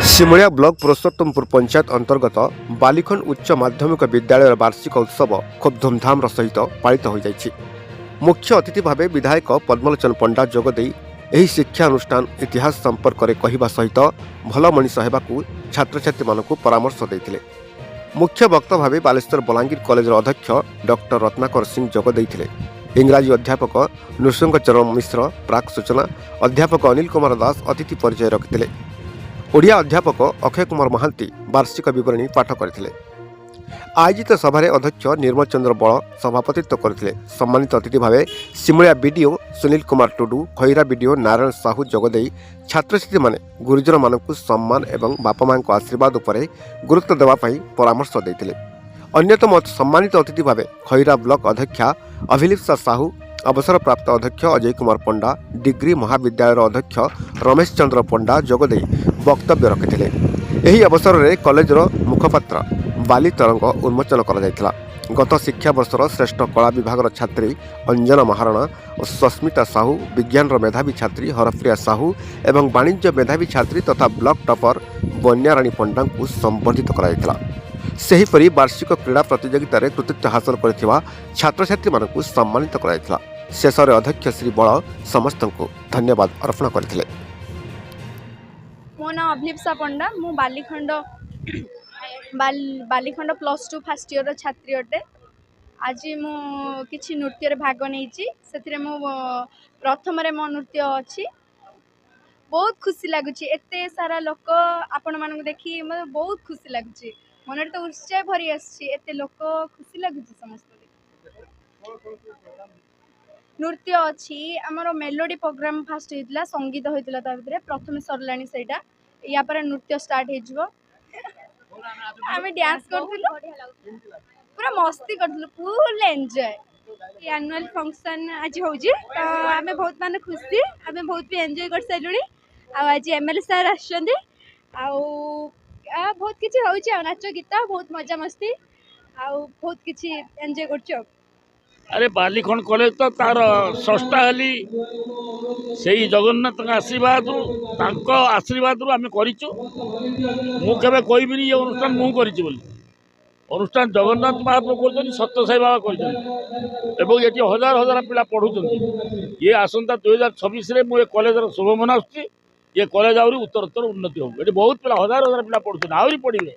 Similia block Purushottampur panchayat अंतर्गत बालिखंड उच्च माध्यमिक विद्यालय वार्षिक उत्सव खूब धूमधाम सहित पालित हो जाइछि। मुख्य अतिथि भाव विधायक पद्मलोचन पंडा जोगदे ଏହି ଶିକ୍ଷା ଅନୁଷ୍ଠାନ ଇତିହାସ ସମ୍ପର୍କରେ କହିବା ସହିତ ଭଲ ମଣିଷ ହେବାକୁ ଛାତ୍ରଛାତ୍ରୀମାନଙ୍କୁ ପରାମର୍ଶ ଦେଇଥିଲେ। ମୁଖ୍ୟ ବକ୍ତା ଭାବେ ବାଲେଶ୍ୱର ବଲାଙ୍ଗୀର କଲେଜର ଅଧ୍ୟକ୍ଷ ଡକ୍ଟର ରତ୍ନାକର ସିଂ ଯୋଗ ଦେଇଥିଲେ। ଇଂରାଜୀ ଅଧ୍ୟାପକ ନୃସିଂହଚରଣ ମିଶ୍ର, ପ୍ରାକ୍ ସୂଚନା ଅଧ୍ୟାପକ ଅନିଲ କୁମାର ଦାସ ଅତିଥି ପରିଚୟ ରଖିଥିଲେ। ଓଡ଼ିଆ ଅଧ୍ୟାପକ ଅକ୍ଷୟ କୁମାର ମହାନ୍ତି ବାର୍ଷିକ ବିବରଣୀ ପାଠ କରିଥିଲେ। आयोजित सभारे अध्यक्ष निर्मल चंद्र बल सभापतित्व करथिले। सम्मानित अतिथि भावे सिमलिया बीडीओ सुनील कुमार टुडू, खैरा बीडीओ नारायण साहू जोगदे छात्रछात्री माने गुरुजन मानकु सम्मान एवं बापा मां को आशीर्वाद उपरे गुरुत्व देवा पई परामर्श देथिले। अन्यतम सम्मानित अतिथि भावे खैरा ब्लॉक अध्यक्षा अभिलिप्सा साहू, अवसर प्राप्त अध्यक्ष अजय कुमार पंडा, डिग्री महाविद्यालय अध्यक्ष रमेश चंद्र पंडा जोगदे वक्तव्य रखिथिले। एही अवसर में कॉलेजर मुखपात्र बाली तरंग उन्मोचन करा जायतिला। गत शिक्षा वर्षर श्रेष्ठ कला विभाग छात्री अंजना महाराणा और सस्मिता साहू, विज्ञान मेधावी छात्री हरप्रिया साहू एवं वाणिज्य मेधावी छात्री तथा ब्लॉक टॉपर बन्याराणी पंडा को संबर्धित करा जायतिला। सेहीपरि वार्षिक क्रीड़ा प्रतियोगिता रे कृतित्व हासिल करथिबा छात्र छात्री मानकु सम्मानित करा जायतिला। शेषरे अध्यक्ष श्री बल समस्त को धन्यवाद अर्पण करथिले। मो ना अभिलिप्सा पंडा, मु बालीखंड +2 फर्स्ट ईयर छात्री अटे। आज मु किछि नृत्य रे भाग नेछि, सेथिरे मु प्रथम रे मो नृत्य अछि। बहुत खुशी लागुछि, एते सारा लोक आपण मानक देखि म बहुत खुशी लागुछि। मनरे तो उत्साह भरी आछि, एते लोक खुशी लागुछि। समस्त नृत्य अछि, हमर मेलोडी प्रोग्राम फास्ट हेतिला, संगीत होइतिला, ता भितरे प्रथम सरलाणी सेटा, या पर नृत्य स्टार्ट हे जिवो। आमे डांस करथिलु, पूरा मस्ती करथिलु, फुल एन्जॉय। एनुअल फंक्शन आज होउजी, तो आमे बहुत माने खुशी, आमे बहुत भी एन्जॉय कर सैलुनी। आ आज एमएलए सर आछंदी, आ बहुत किछि होउची, आ नाच गीत बहुत मजा मस्ती, आ बहुत किछि एन्जॉय करछु। अरे बालीखंड कॉलेज तो तार षष्ठा हेली से जगन्नाथ आशीर्वाद आम करूँ। मुझे कहबी ये अनुष्ठान मुझे अनुष्ठान जगन्नाथ महाप्रभु कर सत्य साई बाबा कर हजार हजार पिला पढ़ुं। ये आसंता 2026 मुझे कॉलेजर शुभ मना ये कॉलेज आहरी उत्तरोत्तर उन्नति हो। बहुत पिला हजार हजार पिला पढ़ुं, आहरी पढ़े।